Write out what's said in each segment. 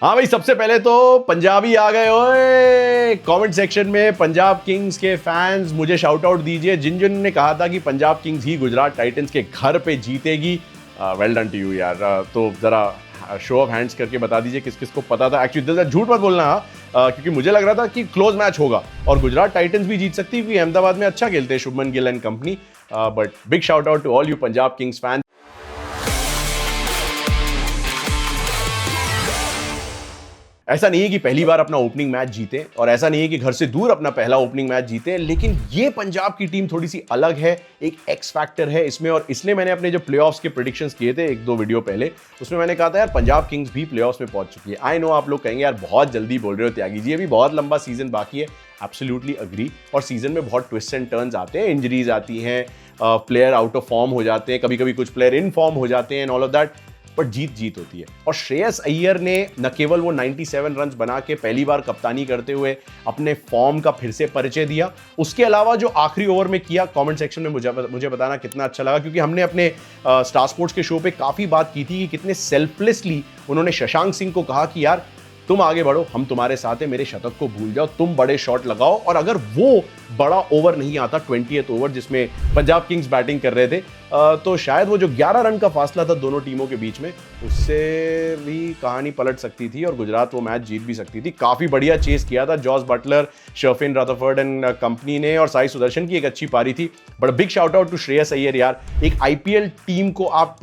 हाँ भाई, सबसे पहले तो पंजाबी आ गए ओए। कमेंट सेक्शन में पंजाब किंग्स के फैंस मुझे शाउट आउट दीजिए जिन जिन ने कहा था कि पंजाब किंग्स ही गुजरात टाइटंस के घर पे जीतेगी। वेल डन टू यू यार। तो जरा शो ऑफ हैंड्स करके बता दीजिए किस किस को पता था। एक्चुअली झूठ मत बोलना, क्योंकि मुझे लग रहा था कि क्लोज मैच होगा और गुजरात टाइटंस भी जीत सकती है क्योंकि अहमदाबाद में अच्छा खेलते हैं Shubman Gill and company. But big shout out to all you Punjab Kings fans. ऐसा नहीं है कि पहली बार अपना ओपनिंग मैच जीते और ऐसा नहीं है कि घर से दूर अपना पहला ओपनिंग मैच जीते, लेकिन ये पंजाब की टीम थोड़ी सी अलग है। एक एक्स फैक्टर है इसमें, और इसलिए मैंने अपने जो प्लेऑफ्स के प्रेडिक्शंस किए थे एक दो वीडियो पहले, उसमें मैंने कहा था यार पंजाब किंग्स भी प्लेऑफ्स में पहुंच चुकी है। आई नो आप लोग कहेंगे यार बहुत जल्दी बोल रहे हो त्यागी जी, अभी बहुत लंबा सीजन बाकी है। Absolutely agree. और सीजन में बहुत ट्विस्ट एंड टर्न्स आते हैं, इंजरीज आती हैं, प्लेयर आउट ऑफ फॉर्म हो जाते हैं, कभी कभी कुछ प्लेयर इन फॉर्म हो जाते हैं एंड ऑल ऑफ दैट, पर जीत होती है। और श्रेयस अय्यर ने न केवल वो 97 रन्स बना के पहली बार कप्तानी करते हुए अपने फॉर्म का फिर से परिचय दिया, उसके अलावा जो आखिरी ओवर में किया, कमेंट सेक्शन में मुझे बताना कितना अच्छा लगा, क्योंकि हमने अपने स्टार स्पोर्ट्स के शो पे काफी बात की थी कि कितने सेल्फलेसली उन्होंने शशांक सिंह को कहा कि यार तुम आगे बढ़ो, हम तुम्हारे साथ हैं, मेरे शतक को भूल जाओ, तुम बड़े शॉट लगाओ। और अगर वो बड़ा ओवर नहीं आता 20th ओवर जिसमें पंजाब किंग्स बैटिंग कर रहे थे, तो शायद वो जो 11 रन का फासला था दोनों टीमों के बीच में, उससे भी कहानी पलट सकती थी और गुजरात वो मैच जीत भी सकती थी। काफी बढ़िया चेस किया था Jos Buttler, Sherfane Rutherford and company ने, और साई सुदर्शन की एक अच्छी पारी थी। But big shout out to Shreyas Iyer यार। एक आईपीएल टीम को आप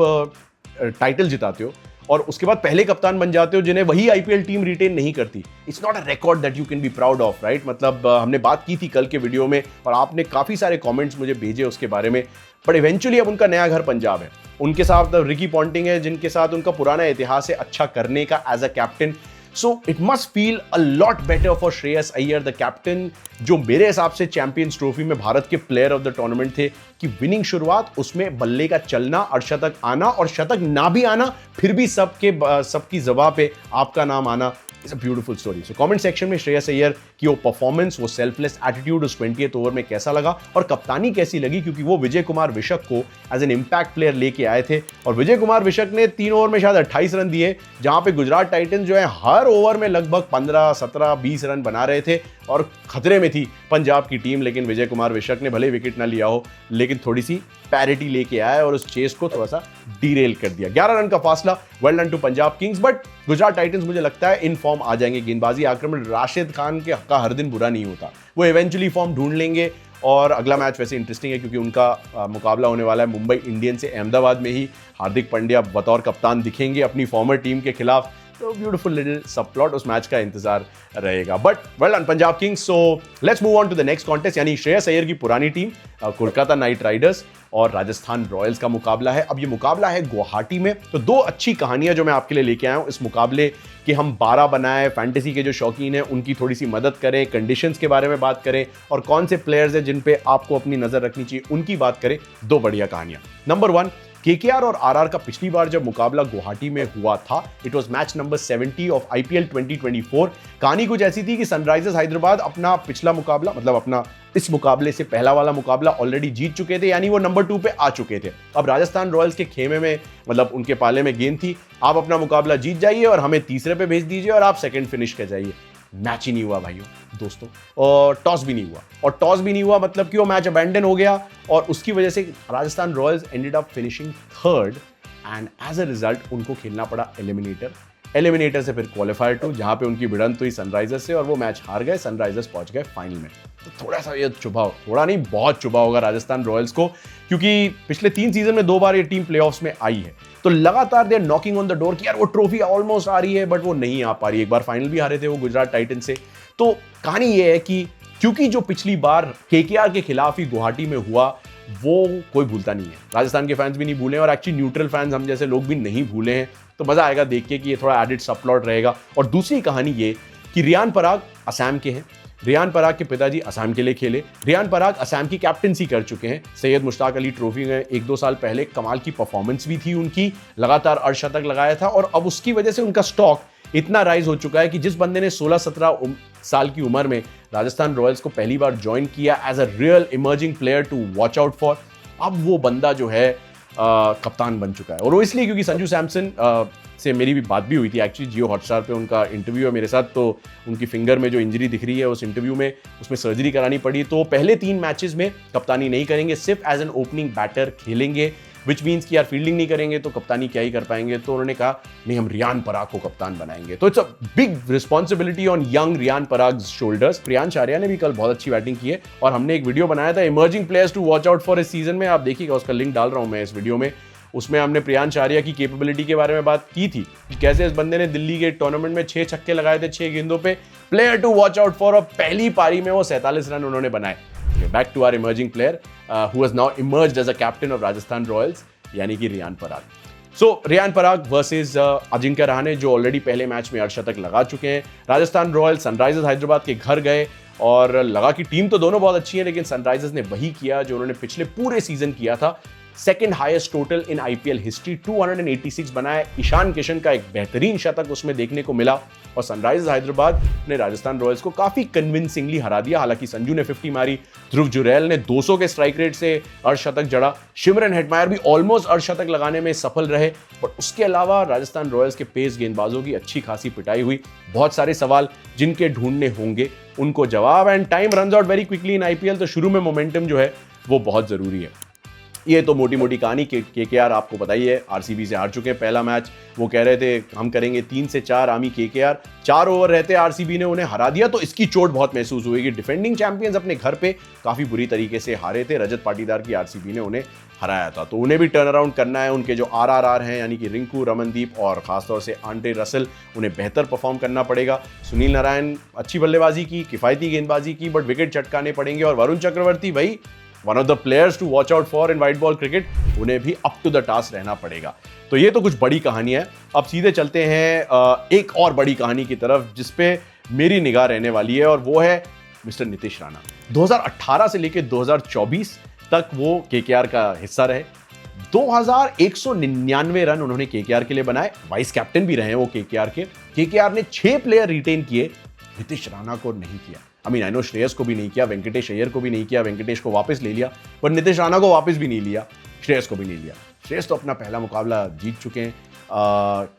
टाइटल जिताते हो और उसके बाद पहले कप्तान बन जाते हो जिन्हें वही आईपीएल टीम रिटेन नहीं करती। It's not a record that you can be proud of, right? मतलब हमने बात की थी कल के वीडियो में और आपने काफी सारे कमेंट्स मुझे भेजे उसके बारे में। बट इवेंचुअली अब उनका नया घर पंजाब है, उनके साथ रिकी पॉन्टिंग है जिनके साथ उनका पुराना इतिहास है अच्छा करने का as a captain. So it must feel a lot better for Shreyas Iyer the captain, जो मेरे हिसाब से चैंपियंस ट्रॉफी में भारत के प्लेयर ऑफ द टूर्नामेंट थे, कि विनिंग शुरुआत, उसमें बल्ले का चलना, अर्धशतक आना और शतक ना भी आना फिर भी सबकी ज़बां पे आपका नाम आना। It's a beautiful story. So comment section में श्रेयस अय्यर की वो परफॉर्मेंस, वो सेल्फलेस एटीट्यूड उस 20th ओवर में कैसा लगा और कप्तानी कैसी लगी, क्योंकि वो विजय कुमार विशक को एज एन इम्पैक्ट प्लेयर लेके आए थे और विजय कुमार विशक ने 3 ओवर में शायद 28 रन दिए, जहां पे गुजरात टाइटंस जो है हर ओवर में लगभग 15, 17, 20 रन बना रहे थे और खतरे में थी पंजाब की टीम। लेकिन विजय कुमार विशक ने भले विकेट ना लिया हो, लेकिन थोड़ी सी पैरिटी लेके आया और उस चेस को थोड़ा सा डीरेल कर दिया। 11 रन का फासला, well done to Punjab Kings. But Gujarat Titans मुझे लगता है इन फॉर्म आ जाएंगे। गेंदबाजी आक्रमण राशिद खान का हर दिन बुरा नहीं होता, वो इवेंचुअली फॉर्म ढूंढ लेंगे। और अगला मैच वैसे इंटरेस्टिंग है क्योंकि उनका मुकाबला होने वाला है मुंबई इंडियंस से। अहमदाबाद में ही हार्दिक पांड्या बतौर कप्तान दिखेंगे अपनी फॉर्मर टीम के खिलाफ, तो ब्यूटीफुल लिटिल सब प्लॉट उस मैच का इंतजार रहेगा। But well done Punjab Kings. So let's move on to the next contest, यानी श्रेयस अय्यर की पुरानी टीम कोलकाता नाइट राइडर्स और राजस्थान रॉयल्स का मुकाबला है। अब ये मुकाबला है गुवाहाटी में। तो 2 अच्छी कहानियां जो मैं आपके लिए लेके आया हूं इस मुकाबले कि हम 12 बनाए, फैंटेसी के जो शौकीन हैं उनकी थोड़ी सी मदद करें, कंडीशंस के बारे में बात करें और कौन से प्लेयर्स हैं जिन पे आपको अपनी नजर रखनी चाहिए उनकी बात करें। 2 बढ़िया कहानियां। नंबर 1, केकेआर और आरआर का पिछली बार जब मुकाबला गुवाहाटी में हुआ था, it was match number 70 of IPL 2024। कहानी कुछ ऐसी थी कि सनराइजर्स हैदराबाद अपना पिछला मुकाबला, मतलब अपना इस मुकाबले से पहला वाला मुकाबला ऑलरेडी जीत चुके थे, यानी वो नंबर 2 पे आ चुके थे। अब राजस्थान रॉयल्स के खेमे में, मतलब उनके पाले में गेंद थी, आप अपना मुकाबला जीत जाइए और हमें तीसरे पे भेज दीजिए और आप सेकंड फिनिश कर जाइए। मैच ही नहीं हुआ भाइयों दोस्तों, और टॉस भी नहीं हुआ। और टॉस भी नहीं हुआ मतलब कि वो मैच अबैंडन हो गया और उसकी वजह से Rajasthan Royals ended up finishing 3rd and as a result उनको खेलना पड़ा एलिमिनेटर से फिर क्वालिफायर 2, जहां पे उनकी भिड़ंत हुई सनराइजर्स से और वो मैच हार गए। सनराइजर्स पहुंच गए फाइनल में। तो थोड़ा सा ये चुभा, थोड़ा नहीं बहुत चुभा होगा राजस्थान रॉयल्स को, क्योंकि पिछले 3 सीजन में 2 बार ये टीम प्लेऑफ्स में आई है। तो लगातार दे नॉकिंग ऑन द डोर कि यार वो ट्रॉफी ऑलमोस्ट आ रही है, बट वो नहीं आ पा रही। एक बार फाइनल भी हारे थे वो गुजरात टाइटंस से। तो कहानी ये है कि क्योंकि जो पिछली बार केकेआर के खिलाफ ही गुवाहाटी में हुआ वो कोई भूलता नहीं है, राजस्थान के फैंस भी नहीं भूले और एक्चुअली न्यूट्रल फैंस हम जैसे लोग भी नहीं भूले हैं। तो मजा आएगा देख के कि ये थोड़ा एडिड सब प्लॉट रहेगा। और दूसरी कहानी ये कि रियान पराग असम के हैं, रियान पराग के पिताजी असम के लिए खेले, रियान पराग असम की कैप्टनसी कर चुके हैं। सैयद मुश्ताक अली ट्रॉफी में 1-2 साल पहले कमाल की परफॉर्मेंस भी थी उनकी, लगातार अर्धशतक लगाया था और अब उसकी वजह से उनका स्टॉक इतना राइज हो चुका है कि जिस बंदे ने 16-17 साल की उम्र में राजस्थान रॉयल्स को पहली बार ज्वाइन किया as a real emerging player to watch out for, अब वो बंदा जो है कप्तान बन चुका है। और वो इसलिए क्योंकि संजू सैमसन से मेरी भी बात भी हुई थी एक्चुअली, जियो हॉटस्टार पे उनका इंटरव्यू है मेरे साथ, तो उनकी फिंगर में जो इंजरी दिख रही है उस इंटरव्यू में उसमें सर्जरी करानी पड़ी, तो पहले 3 मैचेस में कप्तानी नहीं करेंगे, सिर्फ एज एन ओपनिंग बैटर खेलेंगे, विच मीन्स कि यार फील्डिंग नहीं करेंगे तो कप्तानी क्या ही कर पाएंगे। तो उन्होंने कहा नहीं, हम रियान पराग को कप्तान बनाएंगे। तो it's a big responsibility on young Riyan Parag's shoulders. Priyansh Arya ने भी कल बहुत अच्छी बैटिंग की है और हमने एक वीडियो बनाया था emerging players to watch out for इस सीजन में, आप देखिएगा, उसका लिंक डाल रहा हूं मैं इस वीडियो में। उसमें हमने प्रियांश आर्या की कैपेबिलिटी के बारे में बात की थी, कैसे इस बंदे ने दिल्ली के टूर्नामेंट में 6 छक्के लगाए थे 6 गेंदों पे, player to watch out for, और पहली पारी में वो 47 रन उन्होंने बनाए। Back to our emerging player who has now emerged as a captain of Rajasthan Royals, यानी कि रियान पराग। सो रियान पराग वर्सेस अजिंक्य रहाणे, जो ऑलरेडी पहले मैच में अर्धशतक लगा चुके हैं। राजस्थान रॉयल्स सनराइजर्स हैदराबाद के घर गए और लगा कि टीम तो दोनों बहुत अच्छी है, लेकिन सनराइजर्स ने वही किया जो उन्होंने पिछले पूरे सीजन किया था, second highest total in IPL history, 286 बनाए। ईशान किशन का एक बेहतरीन शतक उसमें देखने को मिला और सनराइजर्स हैदराबाद ने राजस्थान रॉयल्स को काफी कन्विंसिंगली हरा दिया। हालांकि संजू ने 50 मारी, ध्रुव जुरैल ने 200 के स्ट्राइक रेट से अर्धशतक जड़ा, शिमरन हेटमायर भी ऑलमोस्ट अर्धशतक लगाने में सफल रहे। पर उसके अलावा राजस्थान रॉयल्स के पेस गेंदबाजों की अच्छी खासी पिटाई हुई। बहुत सारे सवाल जिनके ढूंढने होंगे उनको जवाब, and time runs out very quickly in IPL, तो शुरू में मोमेंटम जो है वो बहुत जरूरी है। ये तो मोटी मोटी कहानी। केकेआर आपको बताइए है आरसीबी से हार चुके हैं पहला मैच। वो कह रहे थे हम करेंगे 3 से 4 आमी केकेआर, 4 ओवर रहते आरसीबी ने उन्हें हरा दिया, तो इसकी चोट बहुत महसूस हुई कि डिफेंडिंग चैंपियंस अपने घर पे काफी बुरी तरीके से हारे थे। रजत पाटीदार की आरसीबी ने उन्हें हराया था, तो उन्हें भी टर्न अराउंड करना है। उनके जो आरआरआर हैं यानी कि रिंकू, रमनदीप और खासतौर से आंड्रे रसल, उन्हें बेहतर परफॉर्म करना पड़ेगा। सुनील नारायण अच्छी बल्लेबाजी की, किफायती गेंदबाजी की, बट विकेट चटकाने पड़ेंगे। और वरुण चक्रवर्ती भाई one of the players to watch out for in white ball cricket, उन्हें भी अप टू द टास्क रहना पड़ेगा। तो ये तो कुछ बड़ी कहानी है। अब सीधे चलते हैं एक और बड़ी कहानी की तरफ जिसपे मेरी निगाह रहने वाली है, और वो है मिस्टर नीतीश राणा। 2018 से लेकर 2024 तक वो केकेआर का हिस्सा रहे। 2199 रन उन्होंने केकेआर के लिए बनाए, वाइस कैप्टन भी रहे वो केकेआर के। केकेआर ने 6 प्लेयर रिटेन किए, नीतीश राणा को नहीं किया। आई नो श्रेयस को भी नहीं किया, वेंकटेश अय्यर को भी नहीं किया, वेंकटेश को वापस ले लिया, पर नीतीश राणा को वापस भी नहीं लिया, श्रेयस को भी नहीं लिया। श्रेयस तो अपना पहला मुकाबला जीत चुके हैं।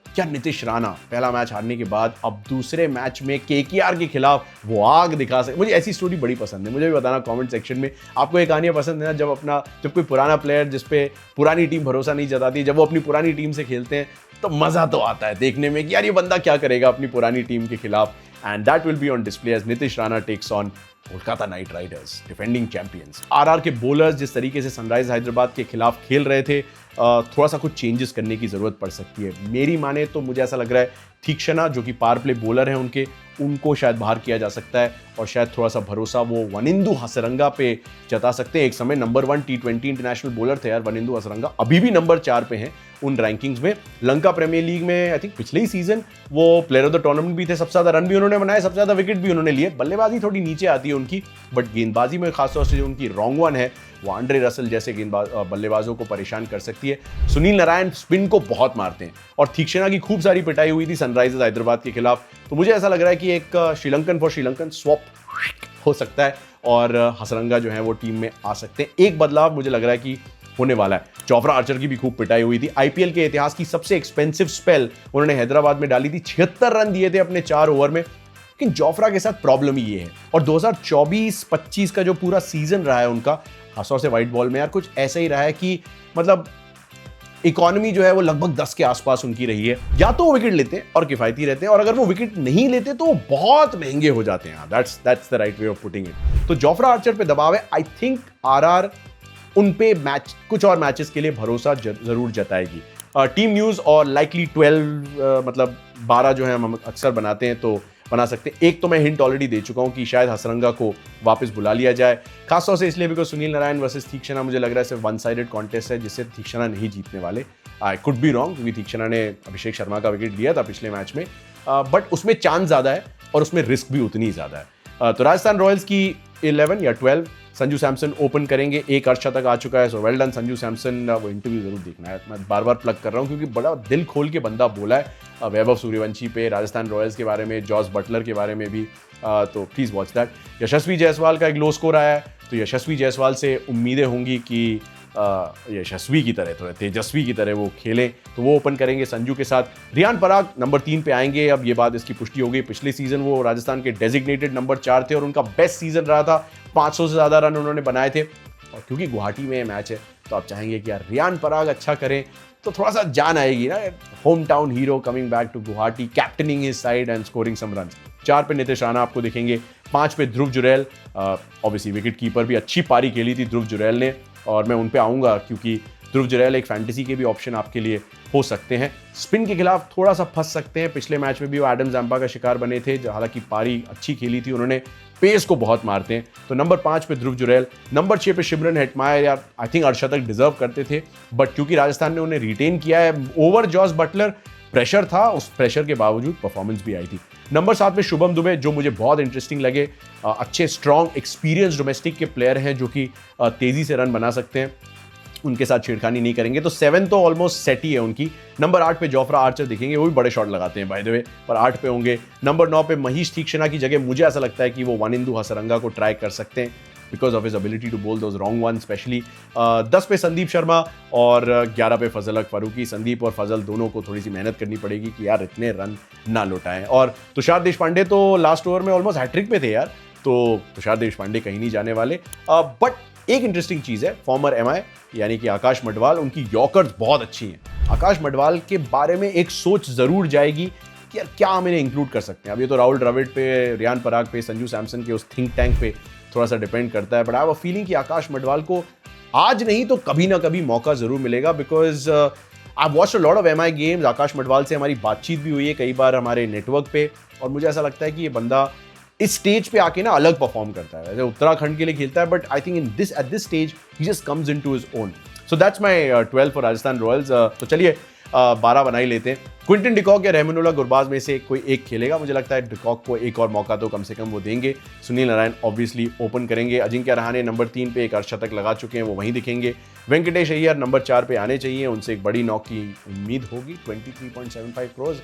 क्या नीतीश राणा पहला मैच हारने के बाद अब दूसरे मैच में केकेआर के खिलाफ वो आग दिखा सके? मुझे ऐसी स्टोरी बड़ी पसंद है, मुझे भी बताना कमेंट सेक्शन में आपको ये कहानियां पसंद है ना, जब कोई पुराना प्लेयर जिस पे पुरानी टीम भरोसा नहीं जताती, जब वो अपनी पुरानी टीम से खेलते हैं तो मजा तो आता है देखने में कि यार ये बंदा क्या करेगा अपनी पुरानी टीम के खिलाफ। And that will be on display as Nitish Rana takes on Kolkata night Riders, defending champions. RR के बॉलर्स जिस तरीके से सनराइज हैदराबाद के खिलाफ खेल रहे थे, थोड़ा सा कुछ चेंजेस करने की जरूरत पड़ सकती है। मेरी माने तो मुझे ऐसा लग रहा है तीक्षणा जो कि पावर प्ले बॉलर हैं उनको शायद बाहर किया जा सकता है, और शायद थोड़ा सा भरोसा वो वनिंदु हसरंगा पे जता सकते हैं। एक समय नंबर 1 T20 इंटरनेशनल बॉलर थे यार वनिंदु हसरंगा, अभी भी नंबर 4 पे हैं उन रैंकिंग्स में। लंका प्रीमियर लीग में आई थिंक पिछले ही सीजन वो प्लेयर ऑफ द टूर्नामेंट भी थे, सबसे ज्यादा रन भी उन्होंने बनाए, सबसे ज्यादा विकेट भी उन्होंने लिए। बल्लेबाजी थोड़ी नीचे आती है उनकी, बट गेंदबाजी में खासतौर से जो उनकी रॉन्ग वन है वो आंड्रे रसल जैसे बल्लेबाजों को परेशान कर सकती है। सुनील नारायण स्पिन को बहुत मारते हैं, और तीक्षणा की खूब सारी पिटाई हुई थी सनराइजर्स हैदराबाद के खिलाफ। तो मुझे ऐसा लग रहा है कि एक श्रीलंकन फॉर श्रीलंकन स्वैप हो सकता है, और हसरंगा जो है वो टीम में आ सकते हैं। एक बदलाव मुझे लग रहा है कि होने वाला है। जोफ्रा आर्चर की भी खूब पिटाई हुई थी। आईपीएल के इतिहास की सबसे एक्सपेंसिव स्पेल उन्होंने हैदराबाद में डाली थी, 76 रन दिए थे अपने 4 ओवर में। लेकिन जोफ्रा के साथ प्रॉब्लम ही ये है, और 2024-25 का जो पूरा सीजन रहा है उनका, खासतौर से व्हाइट बॉल में यार कुछ ऐसा ही रहा है कि मतलब इकोनॉमी जो है वो लगभग 10 के आसपास उनकी रही है। या तो वो विकेट लेते हैं और किफायती रहते हैं, और अगर वो विकेट नहीं लेते तो वो बहुत महंगे हो जाते हैं। That's the right way of putting it. तो जोफ्रा आर्चर पे दबाव है। आई थिंक आरआर उन पे मैच कुछ और मैचेस के लिए भरोसा जरूर जताएगी। टीम न्यूज़ और लाइकली 12 मतलब 12 जो है हम अक्सर बनाते हैं तो बना सकते हैं। एक तो मैं हिंट ऑलरेडी दे चुका हूं कि शायद हसरंगा को वापस बुला लिया जाए, खासतौर से इसलिए बिकॉज सुनील नारायण वर्सेस तीक्षणा मुझे लग रहा है सिर्फ 1 साइडेड कॉन्टेस्ट है जिससे तीक्षणा नहीं जीतने वाले। आई कुड बी रॉन्ग, क्योंकि तीक्षणा ने अभिषेक शर्मा का विकेट लिया था पिछले मैच में, बट उसमें चांस ज़्यादा है और उसमें रिस्क भी उतनी ज़्यादा है। तो राजस्थान रॉयल्स की 11 या 12 संजू सैमसन ओपन करेंगे। एक अर्धशतक आ चुका है, so well done Sanju Samson. वो इंटरव्यू जरूर देखना है, मैं बार बार प्लग कर रहा हूँ क्योंकि बड़ा दिल खोल के बंदा बोला है वैभव सूर्यवंशी पे, राजस्थान रॉयल्स के बारे में, जॉस बटलर के बारे में भी, तो प्लीज़ वॉच दैट। यशस्वी जायसवाल का एक लो स्कोर आया है, तो यशस्वी जायसवाल से उम्मीदें होंगी कि यशस्वी की तरह, थोड़े तेजस्वी की तरह वो खेलें, तो वो ओपन करेंगे संजू के साथ। रियान पराग नंबर 3 पे आएंगे। अब ये बात इसकी पुष्टि हो गई, पिछले सीजन वो राजस्थान के डेजिग्नेटेड नंबर 4 थे और उनका बेस्ट सीजन रहा था, 500 से ज़्यादा रन उन्होंने बनाए थे। और क्योंकि गुवाहाटी में मैच है तो आप चाहेंगे कि यार रियान पराग अच्छा करें, तो थोड़ा सा जान आएगी ना, home town hero coming back to Guwahati, captaining his side and scoring some runs. 4 पे नितिश राणा आपको दिखेंगे, 5 पे Dhruv Jurel, obviously wicket keeper भी अच्छी पारी खेली थी ध्रुव जुरैल ने, और मैं उन पे आऊँगा क्योंकि ध्रुव जुरैल एक फैंटेसी के भी ऑप्शन आपके लिए हो सकते हैं। स्पिन के खिलाफ थोड़ा सा फंस सकते हैं, पिछले मैच में भी वो एडम जैम्पा का शिकार बने थे, हालांकि पारी अच्छी खेली थी उन्होंने, पेस को बहुत मारते हैं। तो नंबर 5 पे ध्रुव जुरैल, नंबर 6 पे शिमरन हेटमायर, यार आई थिंक अर्धशतक डिजर्व करते थे, बट क्योंकि राजस्थान ने उन्हें रिटेन किया है ओवर जॉस बटलर, प्रेशर था, उस प्रेशर के बावजूद परफॉर्मेंस भी आई थी। नंबर 7 पे शुभम दुबे, जो मुझे बहुत इंटरेस्टिंग लगे, अच्छे स्ट्रॉन्ग एक्सपीरियंस डोमेस्टिक के प्लेयर हैं जो कि तेजी से रन बना सकते हैं, उनके साथ छेड़खानी नहीं करेंगे। तो 7 तो ऑलमोस्ट सेट ही है उनकी। नंबर 8 पे जोफ्रा आर्चर दिखेंगे, वो भी बड़े शॉट लगाते हैं बाय द वे, पर 8 पे होंगे। नंबर 9 पे महीश तीक्षणा की जगह मुझे ऐसा लगता है कि वो वानिंदु हसरंगा को ट्राई कर सकते हैं because of his ability to bowl those wrong one specially. 10 पे संदीप शर्मा और 11 पे फजल हक फारूकी। संदीप और फजल दोनों को थोड़ी सी मेहनत करनी पड़ेगी कि यार इतने रन ना लौटाएं। और तुषार देशपांडे तो लास्ट ओवर में ऑलमोस्ट हैट्रिक पे थे यार, तो तुषार देशपांडे कहीं नहीं जाने वाले। बट एक इंटरेस्टिंग चीज़ है, फॉर्मर एमआई यानी कि आकाश मडवाल, उनकी यॉर्कर्स बहुत अच्छी हैं। आकाश मडवाल के बारे में एक सोच ज़रूर जाएगी कि यार क्या हम इन्हें इंक्लूड कर सकते हैं। अब ये तो राहुल द्रविड़ पे, रियान पराग पे, संजू सैमसन के उस थिंक टैंक पे थोड़ा सा डिपेंड करता है, but I have a feeling कि आकाश मडवाल को आज नहीं तो कभी ना कभी मौका ज़रूर मिलेगा because I watch a lot of MI games. Akash Madhwal से हमारी बातचीत भी हुई है कई बार हमारे नेटवर्क पे, और मुझे ऐसा लगता है कि ये बंदा इस स्टेज पे आके ना अलग परफॉर्म करता है। वैसे उत्तराखंड के लिए खेलता है, but I think at this stage he just comes into his own. So that's my 12 for Rajasthan Royals. तो चलिए 12 बना ही लेते हैं। क्विंटन डिकॉक या रहमानुल्लाह गुरबाज में से कोई एक खेलेगा, मुझे लगता है डिकॉक को एक और मौका तो कम से कम वो देंगे। सुनील नारायण ऑब्वियसली ओपन करेंगे। अजिंक्य रहाणे नंबर 3 पे एक अर्धशतक लगा चुके हैं, वो वहीं दिखेंगे। वेंकटेश अय्यर नंबर 4 पे आने चाहिए, उनसे एक बड़ी नॉक की उम्मीद होगी। 23.75 crore,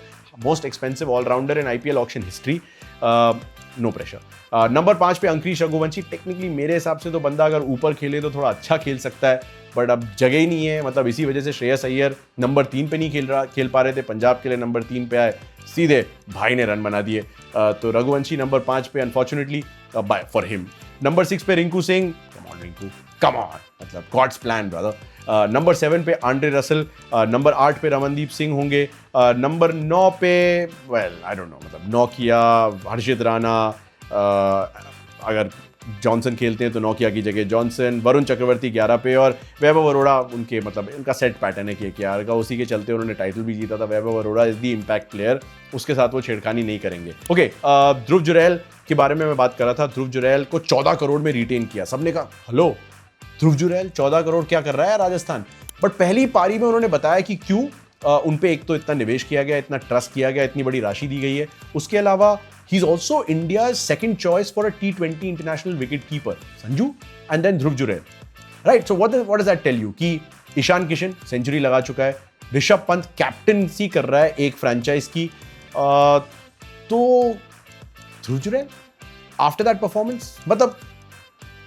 most expensive all rounder in IPL auction history, no pressure. Number 5 पे अंकुरिश रघुवंशी। टेक्निकली मेरे हिसाब से तो बंदा अगर ऊपर खेले तो थोड़ा अच्छा खेल सकता है, बट अब जगह ही नहीं है, मतलब इसी वजह से श्रेयस अय्यर नंबर 3 पे नहीं खेल पा रहे थे, पंजाब के लिए नंबर 3 पे आए, सीधे भाई ने रन बना दिए। तो रघुवंशी नंबर 5 पे unfortunately bye for him. Number 6 पे Rinku Singh, come on Rinku, come on, मतलब गॉड्स प्लान ब्रदर। नंबर 7 पे आंड्रे रसल। नंबर 8 पे रमनदीप सिंह होंगे। नंबर 9 पे वेल आई डोंट नो, मतलब नौकिया, हर्षित राणा, अगर जॉनसन खेलते हैं तो नौकिया की जगह जॉनसन। वरुण चक्रवर्ती 11 पे, और वैभव अरोड़ा उनके मतलब उनका सेट पैटर्न है केकेआर का, उसी के चलते उन्होंने टाइटल भी जीता था। Vaibhav Arora is the impact player, उसके साथ वो छेड़खानी नहीं करेंगे। ओके, ध्रुव जुरैल के बारे में मैं बात कर रहा था। ध्रुव जुरैल को 14 करोड़ में रिटेन किया, सबने कहा हेलो ध्रुव जुरैल 14 करोड़ क्या कर रहा है राजस्थान, बट पहली पारी में उन्होंने बताया कि क्यों उन पे एक तो इतना निवेश किया गया, इतना ट्रस्ट किया गया, इतनी बड़ी राशि दी गई है। उसके अलावा he is also India second choice for a T20 international wicket keeper, Sanju and then Dhruv Jurel, right. So what does that tell you कि ईशान किशन सेंचुरी लगा चुका है, ऋषभ पंत कैप्टनसी कर रहा है एक फ्रेंचाइज की, तो ध्रुव जुरैल आफ्टर दैट परफॉर्मेंस, मतलब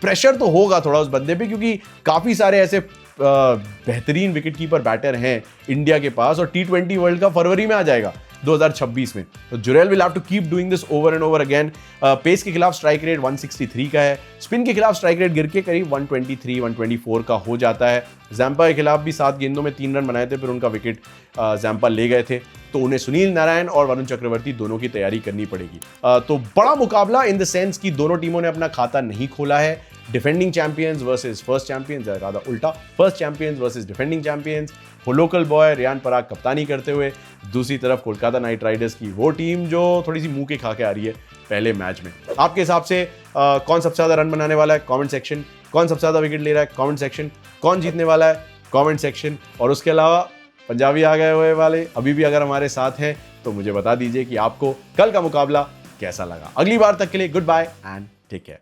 प्रेशर तो होगा थोड़ा उस बंदे पे, क्योंकि काफी सारे ऐसे बेहतरीन विकेट कीपर बैटर हैं इंडिया के पास, और T20 वर्ल्ड कप फरवरी में आ जाएगा 2026 में, तो Jurel will have to keep doing this over and over again. Pace के खिलाफ स्ट्राइक रेट 163 का है, स्पिन के खिलाफ स्ट्राइक रेट गिर के करीब 123 124 का हो जाता है। जैम्पा के खिलाफ भी 7 गेंदों में 3 रन बनाए थे, फिर उनका विकेट जैम्पा ले गए थे, तो उन्हें सुनील नारायण और वरुण चक्रवर्ती दोनों की तैयारी करनी पड़ेगी। तो बड़ा मुकाबला इन द सेंस कि दोनों टीमों ने अपना खाता नहीं खोला है। Defending champions versus first champions, ज्यादा उल्टा, first champions versus defending champions. वो लोकल बॉय रियान पराग कप्तानी करते हुए, दूसरी तरफ कोलकाता नाइट राइडर्स की वो टीम जो थोड़ी सी मुंह के खा के आ रही है पहले मैच में। आपके हिसाब से कौन सबसे ज्यादा रन बनाने वाला है, कमेंट सेक्शन। कौन सबसे ज्यादा विकेट ले रहा है, कमेंट सेक्शन। कौन जीतने वाला है, कमेंट सेक्शन। और उसके अलावा पंजाबी आ गए हुए वाले अभी भी अगर हमारे साथ हैं तो मुझे बता दीजिए कि आपको कल का मुकाबला कैसा लगा। अगली बार तक के लिए goodbye and take care.